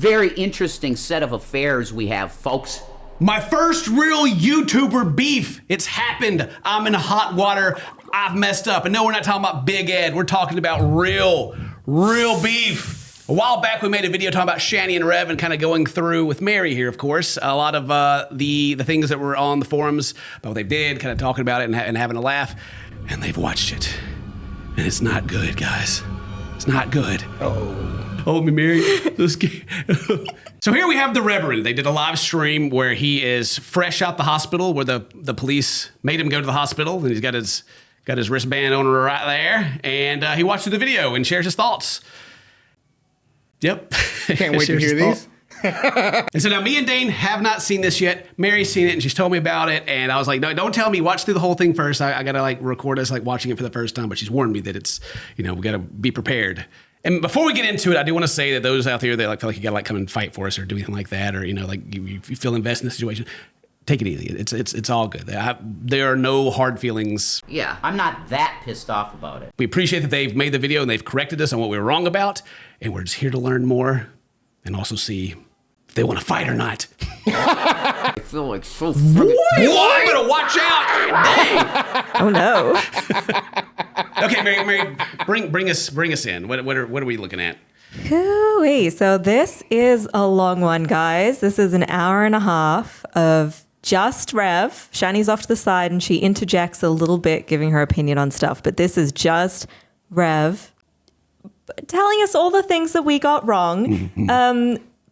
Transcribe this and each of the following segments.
Very interesting set of affairs we have, folks. My first real YouTuber beef. It's happened. I'm in hot water. I've messed up. And no, we're not talking about Big Ed. We're talking about real beef. A while back, we made a video talking about Shanny and Rev and kind of going through with Mary here, of course, a lot of the things that were on the forums about what they did, kind of talking about it and having a laugh. And they've watched it. And it's not good, guys. It's not good. Oh, me, Mary. So here we have the Reverend. They did a live stream where he is fresh out the hospital, where the police made him go to the hospital, and he's got his wristband on right there, and he watched the video and shares his thoughts. Yep. Can't wait to hear these. And so now me and Dane have not seen this yet. Mary's seen it and she's told me about it, and I was like, no, don't tell me. Watch through the whole thing first. I gotta like record us like watching it for the first time, but she's warned me that it's, we gotta be prepared. And before we get into it, I do want to say that those out there that like feel like you gotta like come and fight for us or do anything like that, or like you feel invested in the situation, take it easy. It's all good. There are no hard feelings. Yeah, I'm not that pissed off about it. We appreciate that they've made the video and they've corrected us on what we were wrong about, and we're just here to learn more and also see if they want to fight or not. I feel like so Boy, you better watch out! Dang. Oh no. Okay, Mary, bring us in. What are we looking at? Hooey. So this is a long one, guys. This is an hour and a half of just Rev. Shanny's off to the side and she interjects a little bit, giving her opinion on stuff. But this is just Rev telling us all the things that we got wrong,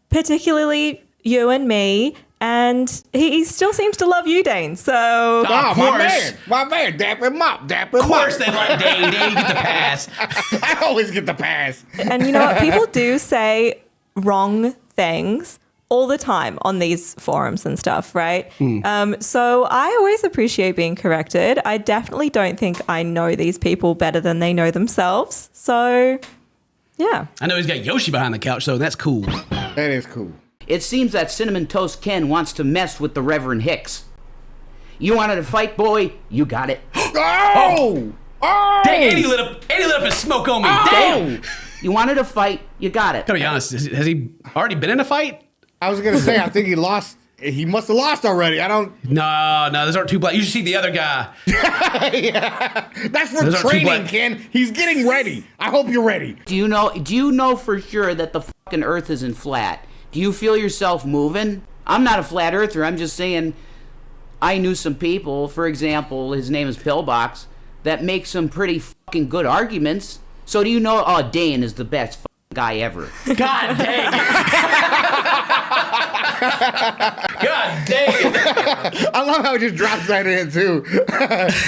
particularly you and me. And he still seems to love you, Dane. So, my man, dap him up. Of course they like Dane. Dane, you get the pass. I always get the pass. And you know what? People do say wrong things all the time on these forums and stuff, right? So I always appreciate being corrected. I definitely don't think I know these people better than they know themselves. So, yeah. I know he's got Yoshi behind the couch, so that's cool. That is cool. It seems that CinnamonToastKen wants to mess with the Reverend Hicks. You wanted to fight, boy? You got it. Oh! Dang, Eddie lit up his smoke on me. Damn! You wanted to fight? You got it. Gotta be honest, has he already been in a fight? I was gonna say, I think he lost. He must have lost already. I don't. No, those aren't two black. You should see the other guy. Yeah. That's for training, Ken. He's getting ready. I hope you're ready. Do you know for sure that the fucking Earth isn't flat? Do you feel yourself moving? I'm not a flat earther. I'm just saying I knew some people, for example, his name is Pillbox, that make some pretty fucking good arguments. So do you know, Dane is the best fucking guy ever. God dang it. God dang it. I love how he just drops that in, too.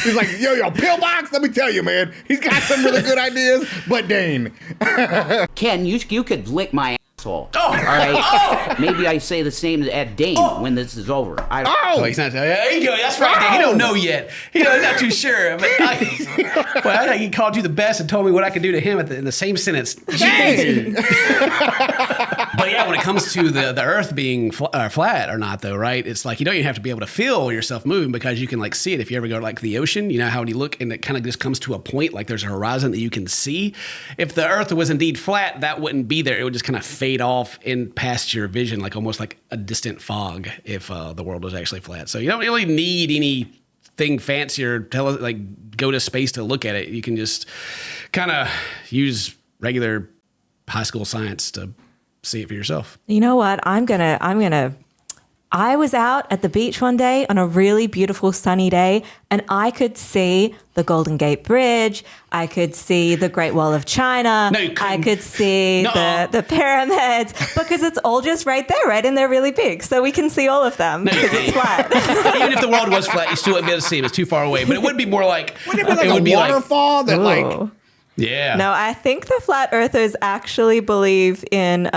He's like, yo, Pillbox, let me tell you, man. He's got some really good ideas, but Dane. Ken, you could lick my asshole. Oh. All right? Maybe I say the same at Dane when this is over. He's not. There you go. That's right, Dane. He don't know yet. He's not too sure. But I think he called you the best and told me what I could do to him in the same sentence. Dang. But yeah, when it comes to the Earth being flat or not, though, right? It's like you don't even have to be able to feel yourself moving because you can like see it. If you ever go to like the ocean, you know how when you look and it kind of just comes to a point, like there's a horizon that you can see. If the Earth was indeed flat, that wouldn't be there. It would just kind of fade off in past your vision, like almost like a distant fog if the world was actually flat. So you don't really need anything fancy or go to space to look at it. You can just kind of use regular high school science to see it for yourself. You know what? I was out at the beach one day on a really beautiful sunny day, and I could see the Golden Gate Bridge. I could see the Great Wall of China. No, you couldn't. I could see the pyramids because it's all just right there, right? And they're really big. So we can see all of them because it's flat. Even if the world was flat, you still wouldn't be able to see them. It's too far away. But it would be more like... Wouldn't it be like a waterfall that like... Yeah. No, I think the flat earthers actually believe in...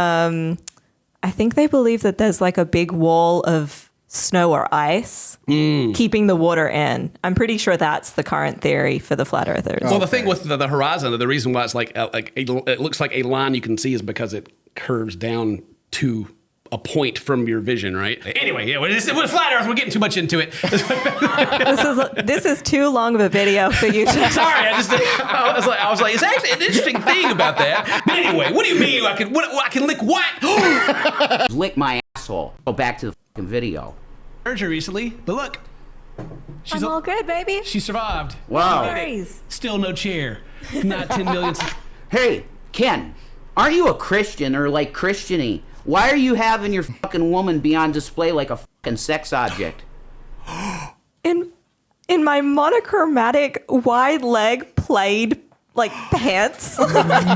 I think they believe that there's like a big wall of snow or ice keeping the water in. I'm pretty sure that's the current theory for the flat earthers. Well, the thing with the horizon, the reason why it's it looks like a line you can see is because it curves down to a point from your vision, right? Anyway, yeah, with flat Earth, we're getting too much into it. This is too long of a video for you to. Sorry, I was like, it's actually an interesting thing about that. But anyway, what do you mean? I can lick what? Lick my asshole. Go back to the fucking video. I heard her recently, but look. I'm all good, baby. She survived. Wow. No worries. Still no chair. Not 10 million. Hey, Ken, aren't you a Christian or like Christian-y? Why are you having your fucking woman be on display like a fucking sex object? In my monochromatic wide leg plaid like pants.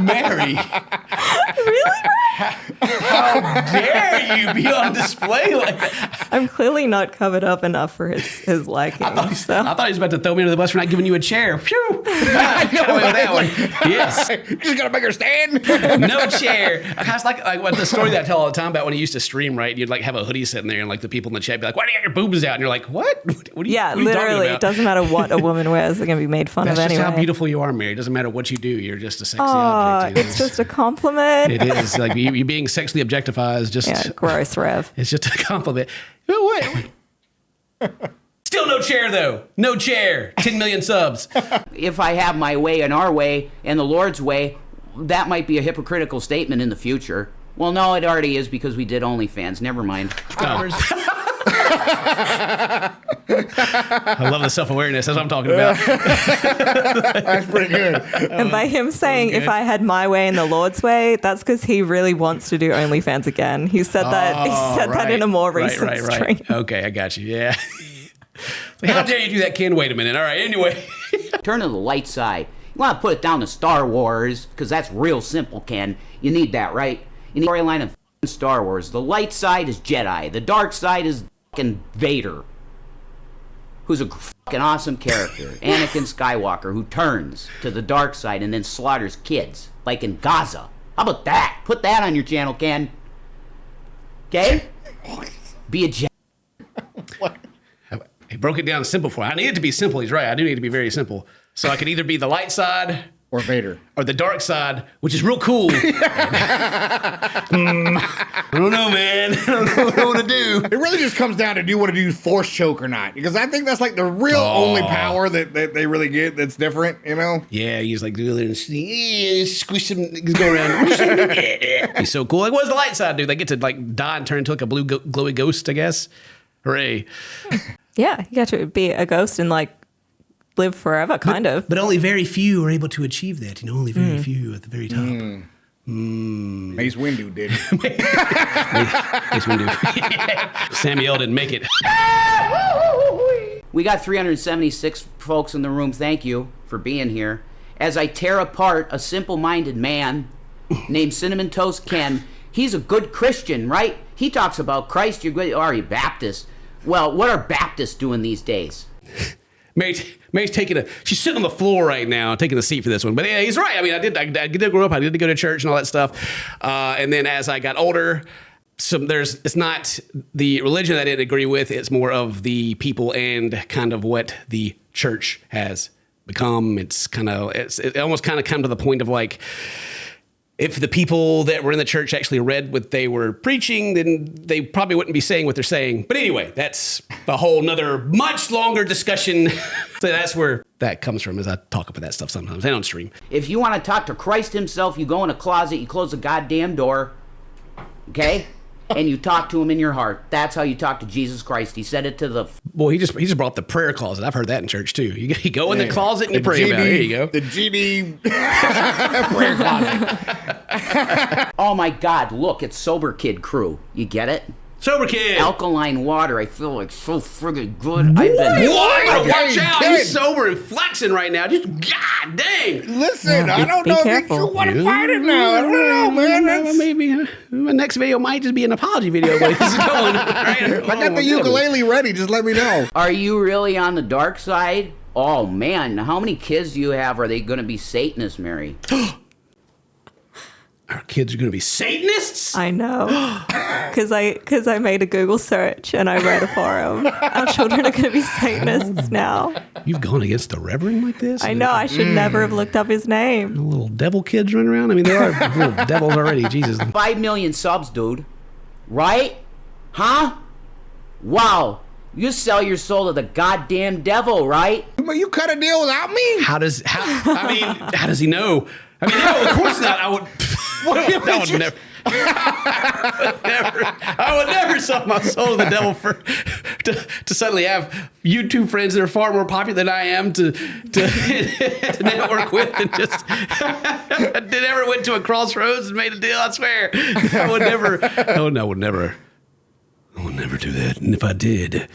Mary. Really? How dare you be on display like that? I'm clearly not covered up enough for his liking. I thought he was about to throw me under the bus for not giving you a chair. Phew! I got away with that one. Yes. You just gotta make her stand. No chair. I was like what the story that I tell all the time about when he used to stream, right? You'd like have a hoodie sitting there and like the people in the chat be like, why do you got your boobs out? And you're like, what? What are you, Yeah, what are you talking literally. about? It doesn't matter what a woman wears. They're going to be made fun That's of just anyway. how beautiful you are, Mary. It doesn't matter what you do. You're just a sexy Oh, object. it's just a compliment. It is. Like you being sexually objectified is just... Yeah, gross, Rev. It's just a compliment. What? Still no chair, though. No chair. 10 million subs. If I have my way and our way and the Lord's way, that might be a hypocritical statement in the future. Well, no, it already is because we did OnlyFans. Never mind. Oh. I love the self-awareness. That's what I'm talking about. That's pretty good. And by him saying, if I had my way and the Lord's way, that's because he really wants to do OnlyFans again. He said that. He said that in a more recent stream. Okay, I got you. Yeah. Like, how dare you do that, Ken? Wait a minute. All right. Anyway. Turn to the light side. You want to put it down to Star Wars, because that's real simple, Ken. You need that, right? You need a storyline of Star Wars. The light side is Jedi. The dark side is fucking Vader, who's a fucking awesome character. Anakin Skywalker, who turns to the dark side and then slaughters kids, like in Gaza. How about that? Put that on your channel, Ken. Okay? Be a Jedi. What? He broke it down simple for me. I need it to be simple. He's right. I do need it to be very simple. So I could either be the light side Or Vader. or the dark side, which is real cool. I don't know, man. I don't know what I want to do. It really just comes down to do you want to do force choke or not? Because I think that's like the real only power that they really get that's different, you know? Yeah, he's like, squish him, go around. He's so cool. Like, what does the light side do? They get to like die and turn into like a blue glowy ghost, I guess. Hooray. Yeah, you got to be a ghost and like live forever, kind of. But only very few are able to achieve that. You know, only very few at the very top. Mace Windu did. Mace Windu. Samuel didn't make it. We got 376 folks in the room. Thank you for being here. As I tear apart a simple-minded man named CinnamonToastKen, he's a good Christian, right? He talks about Christ. You're good. Are you Baptist? Well, what are Baptists doing these days? Mary's she's sitting on the floor right now, taking a seat for this one. But yeah, he's right. I mean, I did grow up. I did go to church and all that stuff. And then as I got older, it's not the religion I didn't agree with. It's more of the people and kind of what the church has become. It almost kind of come to the point of like, if the people that were in the church actually read what they were preaching, then they probably wouldn't be saying what they're saying. But anyway, that's a whole nother much longer discussion. So that's where that comes from, as I talk about that stuff sometimes. I don't stream. If you want to talk to Christ himself, you go in a closet, you close the goddamn door, okay? And you talk to him in your heart. That's how you talk to Jesus Christ. He said it to the... Well, he just brought up the prayer closet. I've heard that in church, too. You go in the closet and you pray about it. There you go. The GD prayer closet. Oh, my God. Look, it's Sober Kid Crew. You get it? Sober Kid. Alkaline water. I feel like so friggin' good. Watch out. He's sober and flexing right now. Just, God dang. Listen, I don't be know careful. if you want to fight it now. I don't know, man. Maybe my next video might just be an apology video, but it's going. Right? I got the ukulele ready. Just let me know. Are you really on the dark side? Oh, man. How many kids do you have? Are they going to be Satanists, Mary? Our kids are going to be Satanists? I know. Because I made a Google search and I read a forum. Our children are going to be Satanists now. You've gone against the Reverend like this? I know. I should never have looked up his name. Little devil kids running around? I mean, there are little devils already. Jesus. 5 million subs, dude. right? Huh? Wow. You sell your soul to the goddamn devil, right? You cut a deal without me? How does he know? I mean, no, of course not. I would never. I would never sell my soul to the devil to suddenly have YouTube friends that are far more popular than I am to network with, and just never went to a crossroads and made a deal. I swear, I would never. Oh no, I would never do that. And if I did,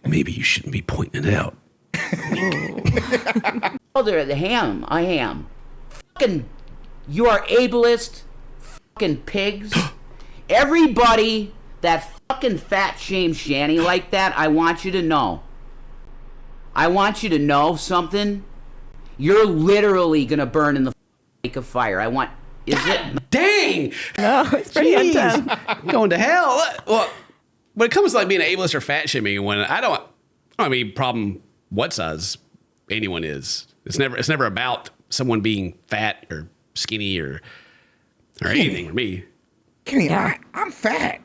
maybe you shouldn't be pointing it out. Oh, they're the ham. I am. Fucking, you are ableist. Fucking pigs. Everybody that fucking fat shames Shanny like that, I want you to know. I want you to know something. You're literally gonna burn in the lake of fire. Is it? Dang! No, it's pretty intense. Going to hell. Well, when it comes to like being an ableist or fat shaming, when I don't have any problem what size anyone is. It's never about someone being fat or skinny or anything for me. Kenny, I'm fat.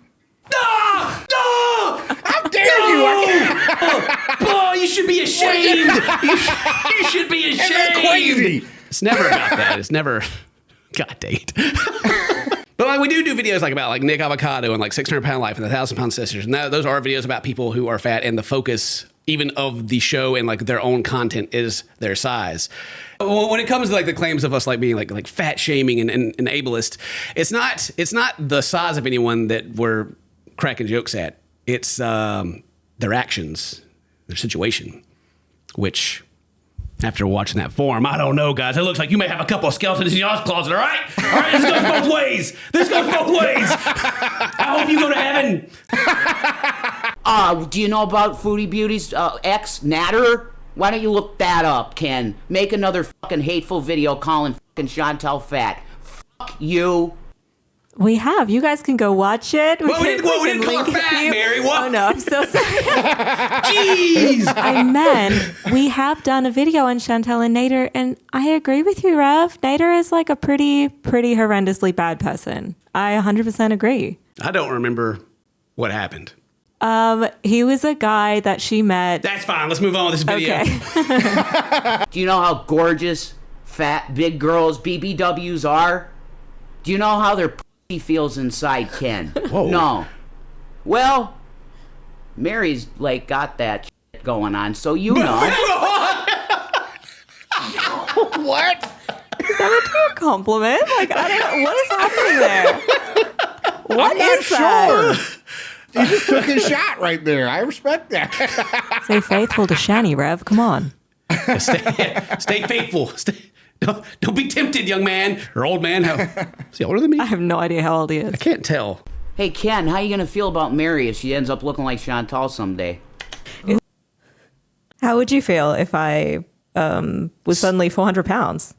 No! How dare you? Oh, you should be ashamed. You should be ashamed. That's crazy. It's never about that. It's never. God dang it. But like we do videos like about like Nick Avocado and like 600 Pound Life and the 1,000 Pound Sisters, and those are videos about people who are fat, and the focus even of the show and like their own content is their size. When it comes to like the claims of us like being like fat shaming and ableist, it's not the size of anyone that we're cracking jokes at. It's their actions, their situation, which after watching that form, I don't know, guys. It looks like you may have a couple of skeletons in your closet, all right? All right, this goes both ways. I hope you go to heaven. Do you know about Foodie Beauty's ex, Natter? Why don't you look that up, Ken? Make another fucking hateful video calling fucking Chantel fat. Fuck you. We have. You guys can go watch it. We didn't call her fat, Mary. What? Oh, no. I'm so sorry. Jeez. I meant we have done a video on Chantel and Nader, and I agree with you, Rev. Nader is like a pretty horrendously bad person. I 100% agree. I don't remember what happened. He was a guy that she met. That's fine. Let's move on with this video. Okay. Do you know how gorgeous, fat, big girls BBWs are? Do you know how their pussy feels inside, Ken? Whoa. No. Well, Mary's like got that shit going on, so you know. What? Is that meant to be a compliment? Like, I don't know. What is happening there? What I'm not is that? sure. He just took his shot right there. I respect that. Stay faithful to Shanny, Rev. Come on. Stay faithful. Don't be tempted, young man or old man. Is he older than me? I have no idea how old he is. I can't tell. Hey, Ken, how you gonna feel about Mary if she ends up looking like Chantal someday? How would you feel if I was suddenly 400 pounds?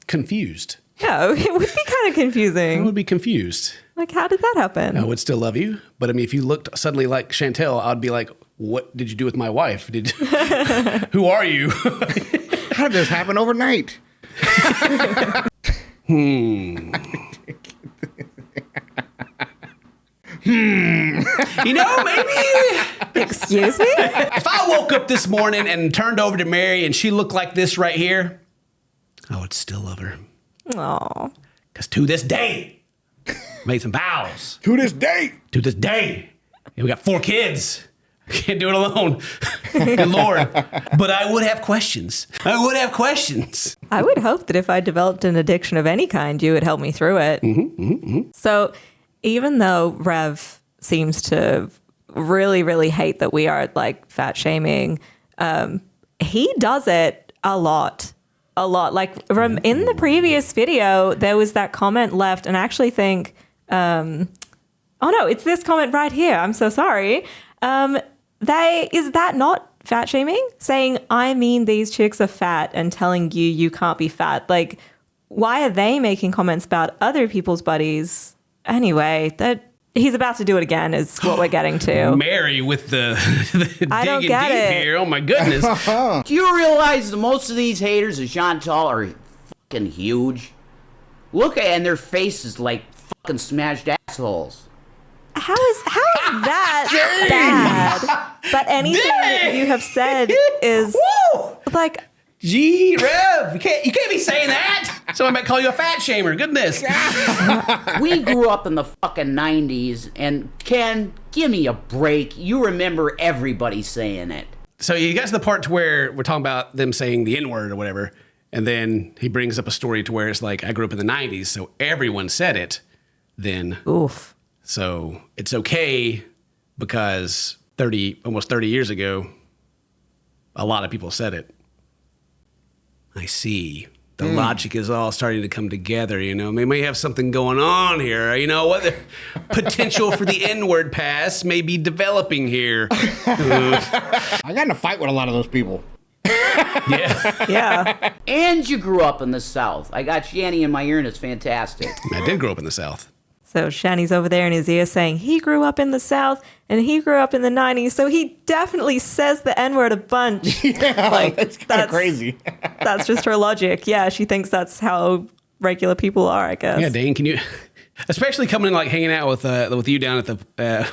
Confused. Yeah, it would be kind of I confusing. would be confused. Like, how did that happen? I would still love you, but I mean, if you looked suddenly like Chantel, I'd be like, "What did you do with my wife? Who are you?" How did this happen overnight? You know, maybe Excuse me? if I woke up this morning and turned over to Mary and she looked like this right here, I would still love her. Aw. Because to this day, made some vows. To this day. To this day. And we got 4 kids. I can't do it alone. Good Lord. But I would have questions. I would hope that if I developed an addiction of any kind, you would help me through it. So even though Rev seems to really, really hate that we are like fat shaming, he does it a lot. Like in the previous video, there was that comment left, and I actually think, oh no, it's this comment right here. I'm so sorry. Is that not fat shaming? Saying, I mean, these chicks are fat and telling you can't be fat. Like, why are they making comments about other people's bodies? Anyway, he's about to do it again is what we're getting to. Mary with the I don't digging get deep it. here. Oh my goodness. Do you realize that most of these haters of Chantal are fucking huge? Look at and their faces like fucking smashed ass assholes. How is that bad? But anything that you have said is like. Gee, Rev, you can't be saying that. Someone might call you a fat shamer. Goodness. We grew up in the fucking 90s, and Ken, give me a break. You remember everybody saying it. So you got to the part to where we're talking about them saying the N-word or whatever, and then he brings up a story to where it's like, I grew up in the 90s, so everyone said it then. Oof. So it's okay because almost 30 years ago, a lot of people said it. I see. The logic is all starting to come together, you know. They may have something going on here. You know what? The potential for the N-word pass may be developing here. I got in a fight with a lot of those people. Yeah. Yeah. And you grew up in the South. I got Shanny in my ear, and it's fantastic. I did grow up in the South. So Shanny's over there in his ear saying he grew up in the South and he grew up in the 90s. So he definitely says the N-word a bunch. Yeah, Like, that's kind of crazy. That's just her logic. Yeah, she thinks that's how regular people are, I guess. Yeah, Dane, can you... Especially coming in, like, hanging out with you down at the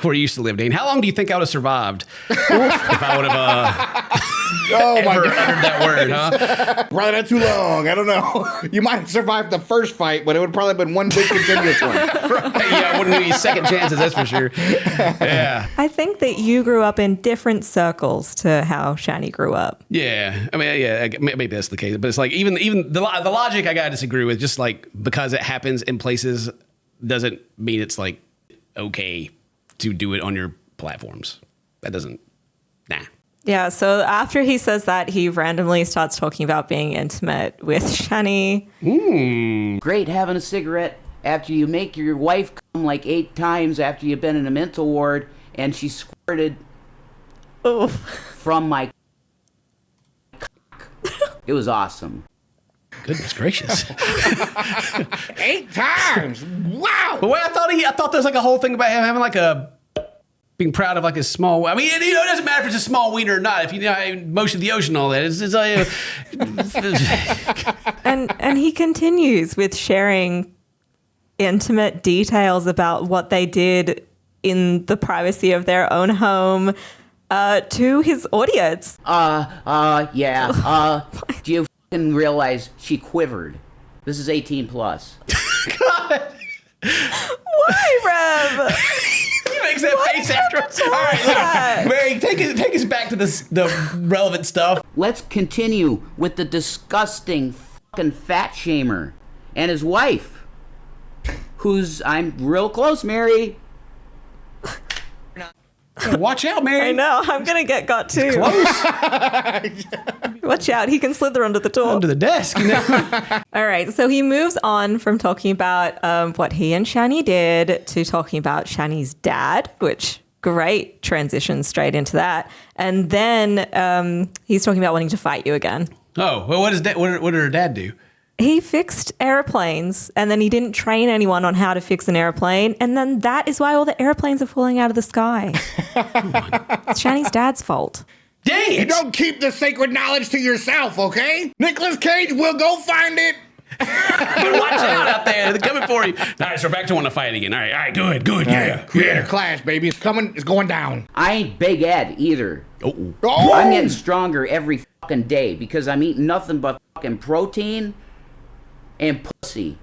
where you used to live, Dane. How long do you think I would have survived if I would have ever uttered that word, huh? Probably not too long. I don't know. You might have survived the first fight, but it would probably have been one big continuous one. Right, yeah, I wouldn't give you second chances, that's for sure. Yeah. I think that you grew up in different circles to how Shanny grew up. Yeah. I mean, yeah, maybe that's the case. But it's like, even the logic I got to disagree with, just like, because it happens in places doesn't mean it's like okay to do it on your platforms. That doesn't, nah. Yeah, so after he says that, he randomly starts talking about being intimate with Shanny. Great having a cigarette after you make your wife come like 8 times after you've been in a mental ward, and she squirted Oof. from my cock. It was awesome. Goodness gracious. 8 times. Wow. But wait, I thought there was like a whole thing about him having like being proud of like his small. I mean, it doesn't matter if it's a small wiener or not. If you know most of the ocean, and all that. And he continues with sharing intimate details about what they did in the privacy of their own home to his audience. Yeah. Do you fucking realize she quivered? This is 18 plus. God. Why, Rev? He makes that face after. All right, look, Mary, take us back to the relevant stuff. Let's continue with the disgusting fucking fat shamer and his wife, who's I'm real close, Mary. Watch out, Mary. I know, I'm gonna get got too. Close. Watch out, he can slither under the door. Under the desk, you know. All right, so he moves on from talking about what he and Shanny did to talking about Shanny's dad, which great transition straight into that. And then he's talking about wanting to fight you again. Oh, well, what did her dad do? He fixed airplanes, and then he didn't train anyone on how to fix an airplane, and then that is why all the airplanes are falling out of the sky. It's Shanny's dad's fault. Dang it! You don't keep the sacred knowledge to yourself, okay? Nicolas Cage will go find it. Watch out there. They're coming for you. All right, so we're back to wanting to fight again. All right, good. Yeah. Creator clash, baby. It's coming. It's going down. I ain't Big Ed either. Oh! I'm getting stronger every fucking day because I'm eating nothing but fucking protein and pussy.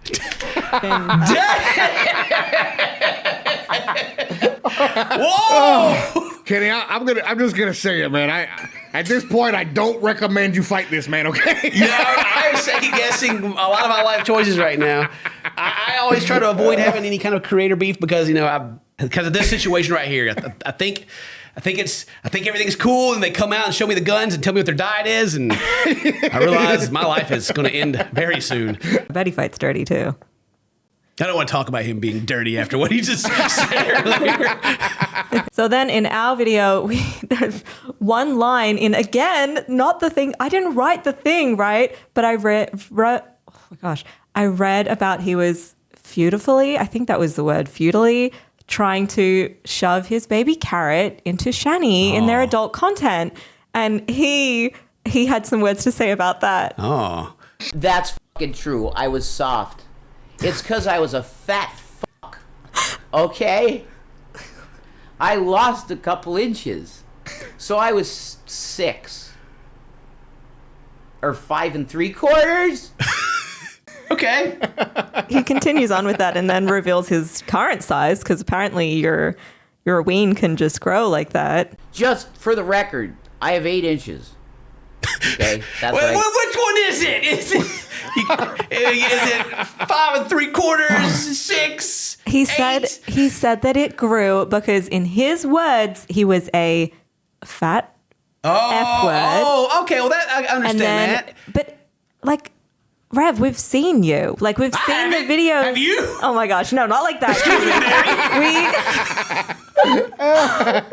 Whoa! Kenny, I'm just gonna say it, man. At this point, I don't recommend you fight this man, okay? I'm second guessing a lot of my life choices right now. I always try to avoid having any kind of creator beef because because of this situation right here. I think everything's cool, and they come out and show me the guns and tell me what their diet is, and I realize my life is going to end very soon. I bet he fights dirty too. I don't want to talk about him being dirty after what he just said earlier. So then in our video, there's one line in, again, not the thing. I didn't write the thing, right? But I read about he was futilely, I think that was the word, futilely, trying to shove his baby carrot into Shanny in their adult content. And he had some words to say about that. Oh. That's fucking true. I was soft. It's because I was a fat fuck. Okay? I lost a couple inches. So I was 6. Or 5 3/4? Okay. He continues on with that and then reveals his current size because apparently your ween can just grow like that. Just for the record, I have 8 inches. Okay? That's right. Which one is it? Is it 5 3/4, 6? He said that it grew because in his words he was a fat F word. Oh, okay. Well, that I understand that. But like, Rev, we've seen you. Like, we've seen the videos. Have you? Oh my gosh, no, not like that.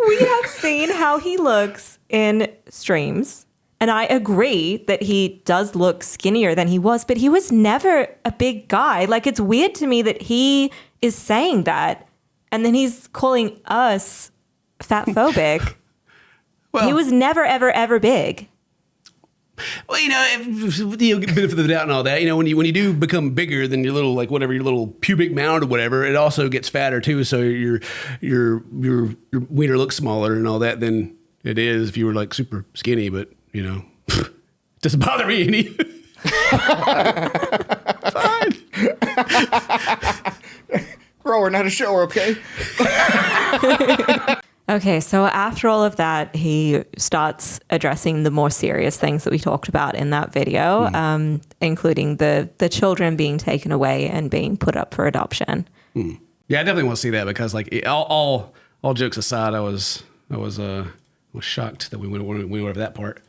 we have seen how he looks in streams. And I agree that he does look skinnier than he was, but he was never a big guy. Like, it's weird to me that he is saying that, and then he's calling us fatphobic. Well, he was never, ever, ever big. Well, benefit of the doubt and all that. When you do become bigger than your little, like whatever, your little pubic mound or whatever, it also gets fatter too. So your wiener looks smaller and all that than it is if you were like super skinny. But doesn't bother me any. Fine. Grower, not a shower, okay? Okay, so after all of that, he starts addressing the more serious things that we talked about in that video, including the children being taken away and being put up for adoption. Yeah, I definitely want to see that because, like, all jokes aside, I was shocked that we went over that part.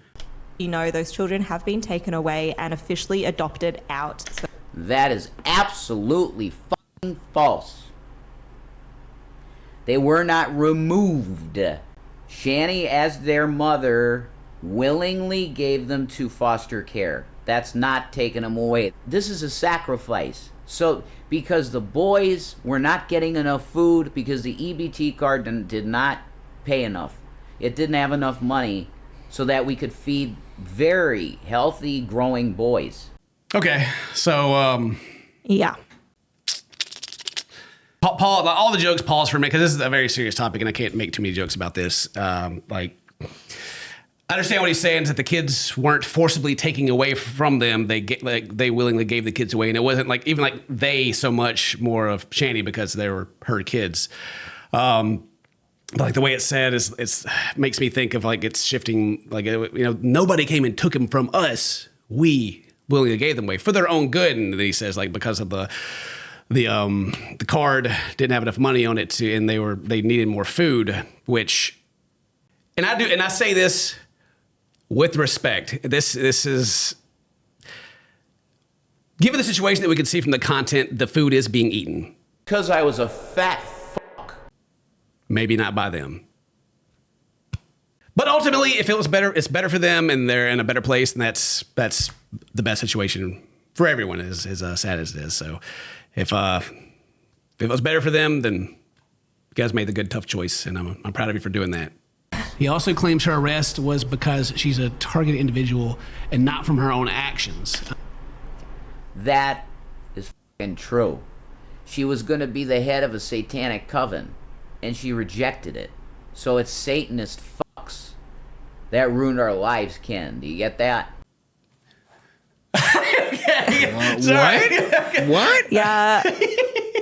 Those children have been taken away and officially adopted out. So That is absolutely fucking false. They were not removed. Shanny, as their mother, willingly gave them to foster care. That's not taking them away. This is a sacrifice. So, because the boys were not getting enough food, because the EBT card did not pay enough. It didn't have enough money so that we could feed very healthy, growing boys. Okay, so, yeah. Paul, all the jokes pause for me because this is a very serious topic and I can't make too many jokes about this. I understand what he's saying is that the kids weren't forcibly taking away from them. They willingly gave the kids away, and it wasn't like even like they so much more of Shanny because they were her kids. Like the way it's said it's makes me think of like it's shifting. Like nobody came and took him from us. We willingly gave them away for their own good, and then he says like because of the card didn't have enough money on it and they needed more food, which, and I say this with respect. This is, given the situation that we can see from the content, the food is being eaten. Because I was a fat fuck. Maybe not by them. But ultimately, if it was better, it's better for them and they're in a better place, and that's the best situation for everyone, as sad as it is. So if it was better for them, then you guys made the good, tough choice, and I'm proud of you for doing that. He also claims her arrest was because she's a targeted individual and not from her own actions. That is fucking true. She was going to be the head of a satanic coven, and she rejected it. So it's Satanist fucks that ruined our lives, Ken. Do you get that? What? Yeah.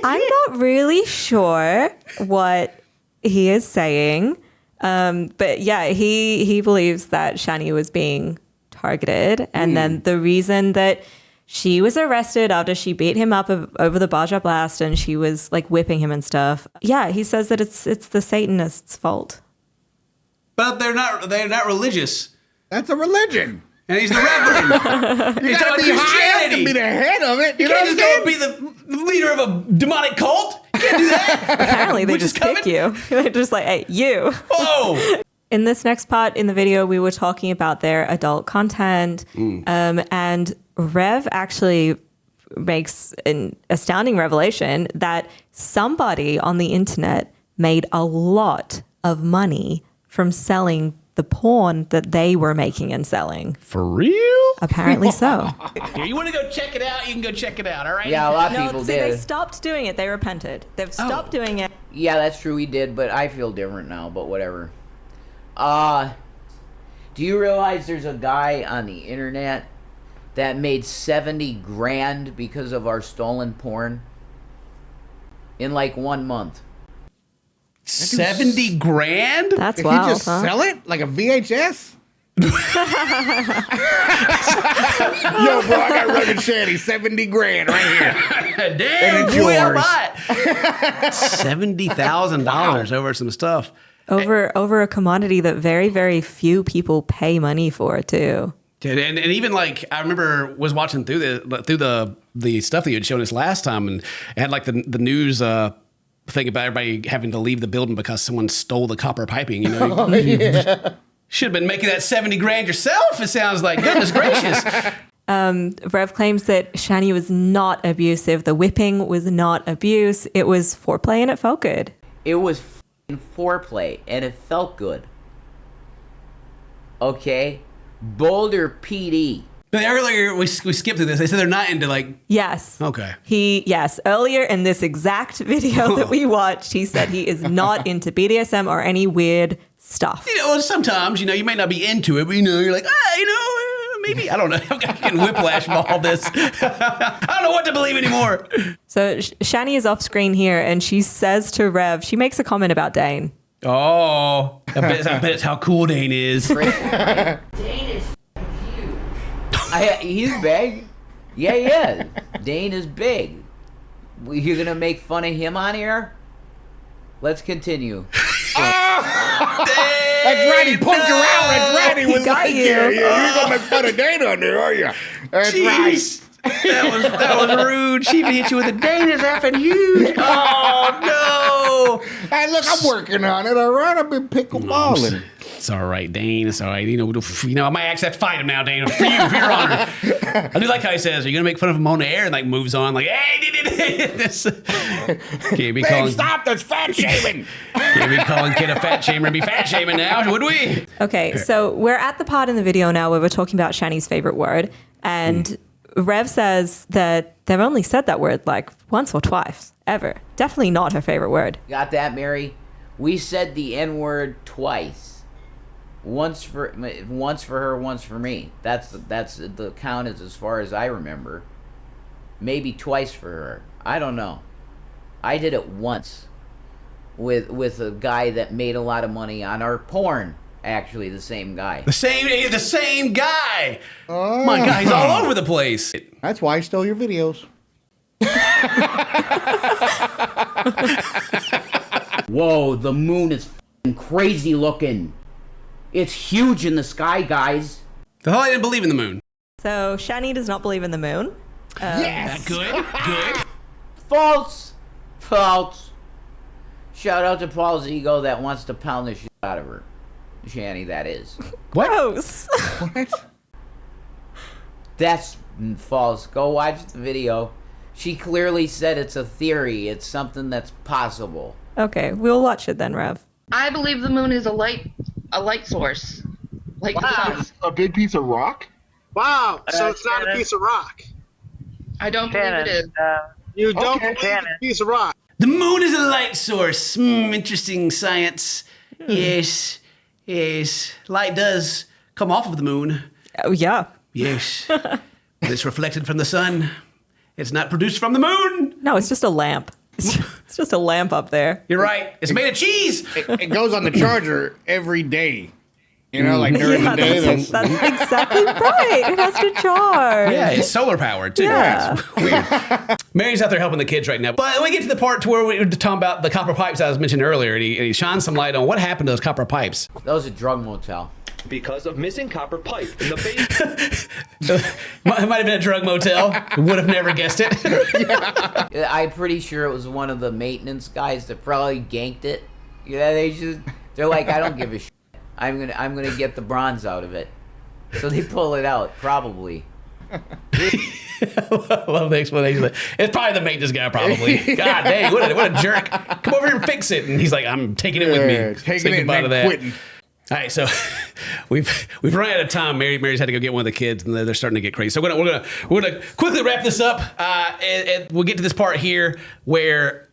I'm not really sure what he is saying. But yeah, he believes that Shanny was being targeted. And then the reason that she was arrested after she beat him up over the Baja Blast and she was like whipping him and stuff. Yeah, he says that it's the Satanists' fault. But they're not religious. That's a religion. And he's the reverend. You gotta be high up to be the head of it. You can't just go be the leader of a demonic cult. You can't do that. Apparently they just pick you. They're just like, hey, you. Whoa. In this next part in the video, we were talking about their adult content. And Rev actually makes an astounding revelation that somebody on the internet made a lot of money from selling the porn that they were making and selling. For real? Apparently so. Here, you want to go check it out? You can go check it out, all right? Yeah, a lot of No, people see, did. they stopped doing it. They repented. They've stopped doing it. Yeah, that's true. He did, but I feel different now. But whatever. Do you realize there's a guy on the internet that made 70 grand because of our stolen porn in like 1 month? 70 grand? That's Did wild, he just huh? sell it like a VHS? Yo, bro, I got Rev and Shanny, 70 grand right here. Damn, it's boy, all yours. right. $70,000 over some stuff. Over a commodity that very, very few people pay money for, too. Dude, and even like I remember was watching through the stuff that you had shown us last time, and it had like the news thing about everybody having to leave the building because someone stole the copper piping. You know, should have been making that 70 grand yourself. It sounds like, goodness gracious. Rev claims that Shanny was not abusive. The whipping was not abuse. It was foreplay and it felt good. It was f***ing foreplay, and it felt good. Okay? Boulder PD. But earlier we skipped through this. They said they're not into like. Yes. Okay. Yes, earlier in this exact video that we watched, he said he is not into BDSM or any weird stuff. You know, sometimes, you know, you may not be into it, but, you know, you're like, maybe, I don't know. I'm getting whiplash from all this. I don't know what to believe anymore. So Shanny is off screen here, and she says to Rev, she makes a comment about Dane. Oh, I bet it's how cool Dane is. Dane is huge. He's big. Yeah, he is. Dane is big. You're going to make fun of him on here? Let's continue. That's right, he poked you out. That's right, he was got like, you. yeah, you ain't gonna make fun of Dana on there, are you? That's right. Jeez. That was rude. She even hit you with a Dane is effing huge. Oh, no. Hey, look, I'm working on it, all right? I've been pickleballing. It's all right, Dane. It's all right. You know, I might actually have to fight him now, Dane. For you, for your honor. I do like how he says, "Are you gonna make fun of him on the air?" And like moves on, like, "Hey, this." Can't be Babe, calling. stop, that's fat shaming. Can't be calling kid a fat shamer and be fat shaming now, would we? Okay, so we're at the part in the video now where we're talking about Shanny's favorite word, and Rev says that they've only said that word like once or twice, ever. Definitely not her favorite word. Got that, Mary? We said the N-word twice. Once for her, once for me. That's the count as far as I remember. Maybe twice for her. I don't know. I did it once with a guy that made a lot of money on our porn. Actually, the same guy. The same guy. Oh. My God, he's all over the place. That's why I stole your videos. Whoa, the moon is f***ing crazy looking. It's huge in the sky, guys. The hell I didn't believe in the moon. So Shanny does not believe in the moon. Yes. Good. False. Shout out to Paul's ego that wants to pound the shit out of her. Shanny, that is. What? Gross. What? That's false. Go watch the video. She clearly said it's a theory. It's something that's possible. Okay, we'll watch it then, Rev. I believe the moon is a light source, like the sun. A big piece of rock? Wow, so it's not a piece of rock. I don't believe it is. You don't Okay. believe it's a piece of rock. The moon is a light source. Interesting science. Yes. Light does come off of the moon. Oh, yeah. Yes. But it's reflected from the sun. It's not produced from the moon. No, it's just a lamp. It's just a lamp up there. You're right. It's made of cheese. It goes on the charger every day. You know, like during the day. That's exactly right. It has to charge. Yeah, it's solar powered too. Yeah. It's weird. Mary's out there helping the kids right now. But when we get to the part to where we're talking about the copper pipes I was mentioning earlier, and he shines some light on what happened to those copper pipes. That was a drug motel. Because of missing copper pipe in the basement. It might have been a drug motel. Would have never guessed it. I'm pretty sure it was one of the maintenance guys that probably ganked it. Yeah, they're like, I don't give a shit. I'm gonna get the bronze out of it. So they pull it out, probably. I love the explanation. It's probably the maintenance guy, probably. God dang, what a jerk. Come over here and fix it. And he's like, I'm taking it with me. Taking Say it goodbye and to then that. quitting. All right, so we've run out of time. Mary's had to go get one of the kids, and they're starting to get crazy. So we're gonna quickly wrap this up, and we'll get to this part here where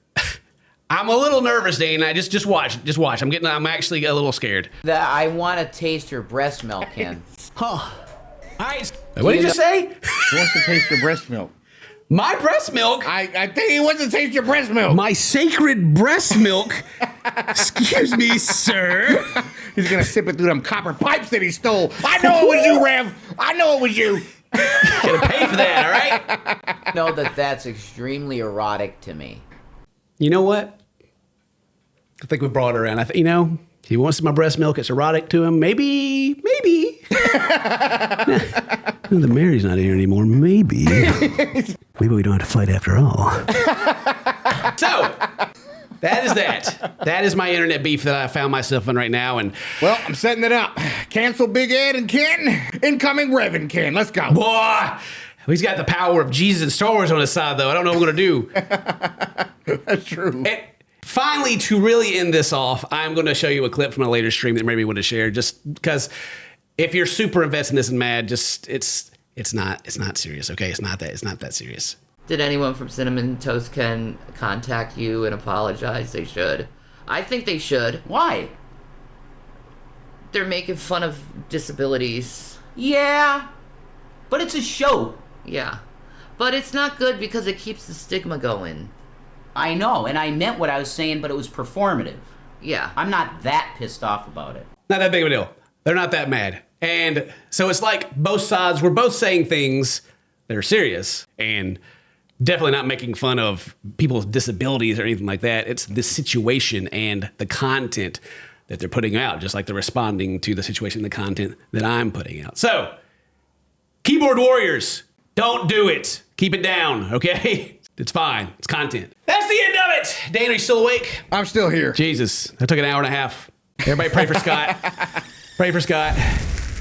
I'm a little nervous, Dane. Just watch. Just watch. I'm actually a little scared. I want to taste your breast milk, Ken. Huh. All right. What did you say? He wants to taste your breast milk. My breast milk? I think he wants to taste your breast milk. My sacred breast milk? Excuse me, sir. He's gonna sip it through them copper pipes that he stole. I know it was you, Rev. I know it was you. Gotta pay for that, all right? Know that's extremely erotic to me. You know what? I think we brought it around. He wants my breast milk. It's erotic to him. Maybe. The Mary's not here anymore. Maybe we don't have to fight after all. So, that is that. That is my internet beef that I found myself in right now. And Well, I'm setting it up. Cancel Big Ed and Ken. Incoming Rev and Ken. Let's go. boy, he's got the power of Jesus and Star Wars on his side, though. I don't know what we're gonna do. That's true. And finally, to really end this off, I'm going to show you a clip from a later stream that maybe want to share. Just because if you're super invested in this and mad, it's not serious. Okay, it's not that serious. Did anyone from CinnamonToastKen contact you and apologize? They should. I think they should. Why? They're making fun of disabilities. Yeah, but it's a show. Yeah. But it's not good because it keeps the stigma going. I know, and I meant what I was saying, but it was performative. Yeah. I'm not that pissed off about it. Not that big of a deal. They're not that mad. And so it's like both sides, we're both saying things that are serious and definitely not making fun of people's disabilities or anything like that. It's the situation and the content that they're putting out, just like they're responding to the situation and the content that I'm putting out. So, keyboard warriors, don't do it. Keep it down, okay? It's fine. It's content. That's the end of it. Dane, are you still awake? I'm still here. Jesus, that took an hour and a half. Everybody pray for Scott. Pray for Scott.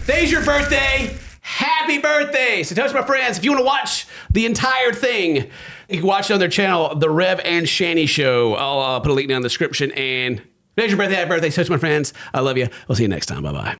Today's your birthday. Happy birthday. So toast my friends, if you want to watch the entire thing, you can watch it on their channel, The Rev and Shanny Show. I'll put a link down in the description. And today's your birthday. Happy birthday. Toast my friends. I love you. We'll see you next time. Bye-bye.